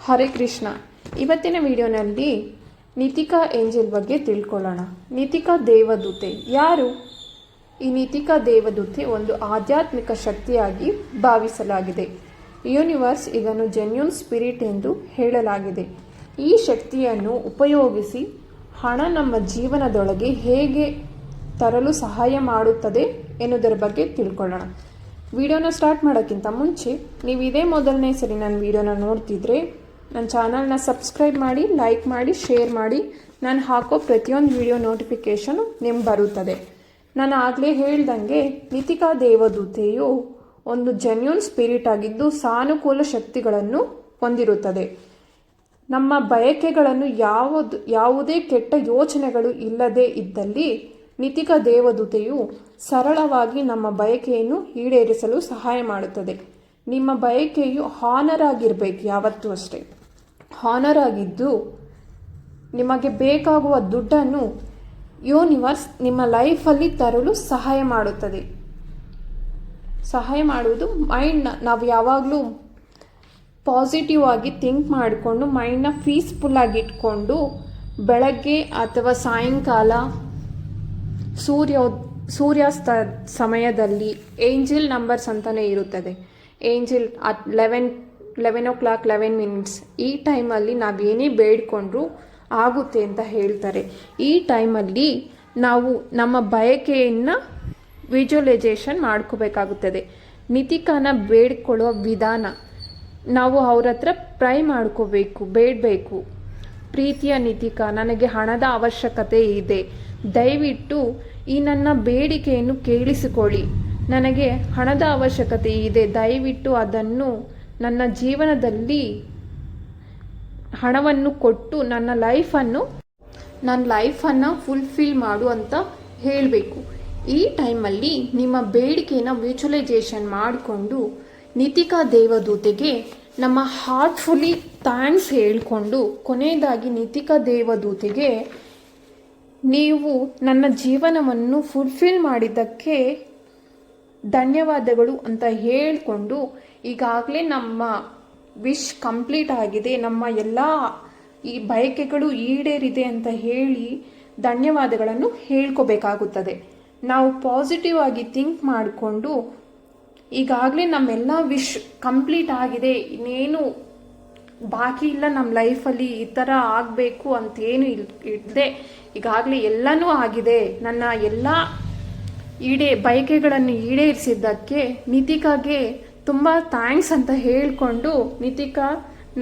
ಹರೇ ಕೃಷ್ಣ. ಇವತ್ತಿನ ವಿಡಿಯೋನಲ್ಲಿ ನಿತಿಕಾ ಏಂಜಲ್ ಬಗ್ಗೆ ತಿಳ್ಕೊಳ್ಳೋಣ. ನಿತಿಕಾ ದೇವದೂತೆ ಯಾರು? ಈ ನಿತಿಕಾ ದೇವದೂತೆ ಒಂದು ಆಧ್ಯಾತ್ಮಿಕ ಶಕ್ತಿಯಾಗಿ ಭಾವಿಸಲಾಗಿದೆ. ಯೂನಿವರ್ಸ್ ಇದನ್ನು ಜೆನ್ಯೂನ್ ಸ್ಪಿರಿಟ್ ಎಂದು ಹೇಳಲಾಗಿದೆ. ಈ ಶಕ್ತಿಯನ್ನು ಉಪಯೋಗಿಸಿ ಹಣ ನಮ್ಮ ಜೀವನದೊಳಗೆ ಹೇಗೆ ತರಲು ಸಹಾಯ ಮಾಡುತ್ತದೆ ಎನ್ನುವುದರ ಬಗ್ಗೆ ತಿಳ್ಕೊಳ್ಳೋಣ. ವಿಡಿಯೋನ ಸ್ಟಾರ್ಟ್ ಮಾಡೋಕ್ಕಿಂತ ಮುಂಚೆ ನೀವು ಇದೇ ಮೊದಲನೇ ಸರಿ ನನ್ನ ವಿಡಿಯೋನ ನೋಡ್ತಿದ್ರೆ ನನ್ನ ಚಾನಲ್ನ ಸಬ್ಸ್ಕ್ರೈಬ್ ಮಾಡಿ, ಲೈಕ್ ಮಾಡಿ, ಶೇರ್ ಮಾಡಿ. ನಾನು ಹಾಕೋ ಪ್ರತಿಯೊಂದು ವಿಡಿಯೋ ನೋಟಿಫಿಕೇಷನು ನಿಮ್ಗೆ ಬರುತ್ತದೆ. ನಾನು ಆಗಲೇ ಹೇಳ್ದಂಗೆ ನಿತಿಕಾ ದೇವದೂತೆಯು ಒಂದು ಜೆನ್ಯೂನ್ ಸ್ಪಿರಿಟ್ ಆಗಿದ್ದು ಸಾನುಕೂಲ ಶಕ್ತಿಗಳನ್ನು ಹೊಂದಿರುತ್ತದೆ. ನಮ್ಮ ಬಯಕೆಗಳನ್ನು ಯಾವುದೇ ಕೆಟ್ಟ ಯೋಚನೆಗಳು ಇಲ್ಲದೇ ಇದ್ದಲ್ಲಿ ನಿತಿಕಾ ದೇವದೂತೆಯು ಸರಳವಾಗಿ ನಮ್ಮ ಬಯಕೆಯನ್ನು ಈಡೇರಿಸಲು ಸಹಾಯ ಮಾಡುತ್ತದೆ. ನಿಮ್ಮ ಬಯಕೆಯು ಹಾನರ್ ಆಗಿರಬೇಕು, ಯಾವತ್ತೂ ಅಷ್ಟೇ ಹಾನರ್ ಆಗಿದ್ದು ನಿಮಗೆ ಬೇಕಾಗುವ ದುಡ್ಡನ್ನು ಯೂನಿವರ್ಸ್ ನಿಮ್ಮ ಲೈಫಲ್ಲಿ ತರಲು ಸಹಾಯ ಮಾಡುತ್ತದೆ. ಸಹಾಯ ಮಾಡುವುದು ಮೈಂಡ್ ನಾವು ಯಾವಾಗಲೂ ಪಾಸಿಟಿವ್ ಆಗಿ ಥಿಂಕ್ ಮಾಡಿಕೊಂಡು ಮೈಂಡ್ನ ಪೀಸ್ಫುಲ್ ಆಗಿ ಇಟ್ಕೊಂಡು ಬೆಳಗ್ಗೆ ಅಥವಾ ಸಾಯಂಕಾಲ ಸೂರ್ಯಾಸ್ತ ಸಮಯದಲ್ಲಿ ಏಂಜಲ್ ನಂಬರ್ಸ್ ಅಂತಲೇ ಇರುತ್ತದೆ. ಏಂಜಲ್ 11:11 ಈ ಟೈಮಲ್ಲಿ ನಾವೇನೇ ಬೇಡ್ಕೊಂಡ್ರೂ ಆಗುತ್ತೆ ಅಂತ ಹೇಳ್ತಾರೆ. ಈ ಟೈಮಲ್ಲಿ ನಾವು ನಮ್ಮ ಬಯಕೆಯನ್ನು ವಿಜುವಲೈಸೇಷನ್ ಮಾಡ್ಕೋಬೇಕಾಗುತ್ತದೆ. ನಿತಿಕಾನ ಬೇಡ್ಕೊಳ್ಳೋ ವಿಧಾನ, ನಾವು ಅವ್ರ ಹತ್ರ ಪ್ರೈ ಮಾಡ್ಕೋಬೇಕು, ಬೇಡಬೇಕು. ಪ್ರೀತಿಯ ನಿತಿಕಾ, ನನಗೆ ಹಣದ ಅವಶ್ಯಕತೆ ಇದೆ, ದಯವಿಟ್ಟು ಈ ನನ್ನ ಬೇಡಿಕೆಯನ್ನು ಕೇಳಿಸಿಕೊಳ್ಳಿ. ನನಗೆ ಹಣದ ಅವಶ್ಯಕತೆ ಇದೆ, ದಯವಿಟ್ಟು ಅದನ್ನು ನನ್ನ ಜೀವನದಲ್ಲಿ ಹಣವನ್ನು ಕೊಟ್ಟು ನನ್ನ ಲೈಫನ್ನು ಫುಲ್ಫಿಲ್ ಮಾಡು ಅಂತ ಹೇಳಬೇಕು. ಈ ಟೈಮಲ್ಲಿ ನಿಮ್ಮ ಬೇಡಿಕೆಯನ್ನು ವಿಜುವಲೈಸೇಷನ್ ಮಾಡಿಕೊಂಡು ನಿತಿಕಾ ದೇವದೂತೆಗೆ ನಮ್ಮ ಹಾರ್ಟ್ಫುಲ್ಲಿ ಥ್ಯಾಂಕ್ಸ್ ಹೇಳಿಕೊಂಡು ಕೊನೆಯದಾಗಿ ನಿತಿಕಾ ದೇವದೂತೆಗೆ ನೀವು ನನ್ನ ಜೀವನವನ್ನು ಫುಲ್ಫಿಲ್ ಮಾಡಿದ್ದಕ್ಕೆ ಧನ್ಯವಾದಗಳು ಅಂತ ಹೇಳಿಕೊಂಡು, ಈಗಾಗಲೇ ನಮ್ಮ ವಿಶ್ ಕಂಪ್ಲೀಟ್ ಆಗಿದೆ, ನಮ್ಮ ಎಲ್ಲ ಈ ಬಯಕೆಗಳು ಈಡೇರಿದೆ ಅಂತ ಹೇಳಿ ಧನ್ಯವಾದಗಳನ್ನು ಹೇಳ್ಕೋಬೇಕಾಗುತ್ತದೆ. ನಾವು ಪಾಸಿಟಿವ್ ಆಗಿ ಥಿಂಕ್ ಮಾಡಿಕೊಂಡು ಈಗಾಗಲೇ ನಮ್ಮೆಲ್ಲ ವಿಶ್ ಕಂಪ್ಲೀಟ್ ಆಗಿದೆ, ಇನ್ನೇನು ಬಾಕಿ ಇಲ್ಲ ನಮ್ಮ ಲೈಫಲ್ಲಿ, ಈ ಥರ ಆಗಬೇಕು ಅಂತೇನು ಇಲ್ಲದೆ ಈಗಾಗಲೇ ಎಲ್ಲನೂ ಆಗಿದೆ, ನನ್ನ ಎಲ್ಲ ಬಯಕೆಗಳನ್ನು ಈಡೇರಿಸಿದ್ದಕ್ಕೆ ನಿತಿಕಾಗೆ ತುಂಬ ಥ್ಯಾಂಕ್ಸ್ ಅಂತ ಹೇಳಿಕೊಂಡು, ನಿತಿಕಾ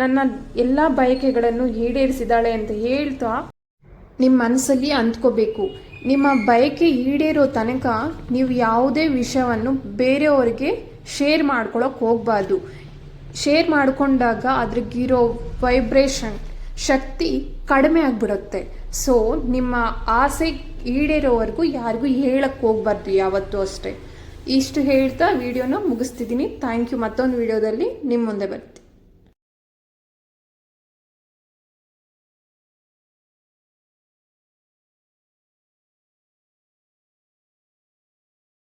ನನ್ನ ಎಲ್ಲ ಬಯಕೆಗಳನ್ನು ಈಡೇರಿಸಿದಾಳೆ ಅಂತ ಹೇಳ್ತಾ ನಿಮ್ಮ ಮನಸ್ಸಲ್ಲಿ ಅಂದ್ಕೋಬೇಕು. ನಿಮ್ಮ ಬಯಕೆ ಈಡೇರೋ ತನಕ ನೀವು ಯಾವುದೇ ವಿಷಯವನ್ನು ಬೇರೆಯವರಿಗೆ ಶೇರ್ ಮಾಡ್ಕೊಳ್ಳೋಕೆ ಹೋಗಬಾರ್ದು. ಶೇರ್ ಮಾಡಿಕೊಂಡಾಗ ಅದ್ರಿಗಿರೋ ವೈಬ್ರೇಷನ್ ಶಕ್ತಿ ಕಡಿಮೆ ಆಗಿಬಿಡುತ್ತೆ. ಸೊ ನಿಮ್ಮ ಆಸೆ ಈಡೇರೋವರೆಗೂ ಯಾರಿಗೂ ಹೇಳಕ್ಕೆ ಹೋಗ್ಬಾರ್ದು ಯಾವತ್ತೂ ಅಷ್ಟೇ. ಇಷ್ಟು ಹೇಳ್ತಾ ವಿಡಿಯೋನ ಮುಗಿಸ್ತಿದ್ದೀನಿ. Thank you. ಮತ್ತೊಂದು ವಿಡಿಯೋದಲ್ಲಿ ನಿಮ್ಮ ಮುಂದೆ ಬರ್ತೀನಿ.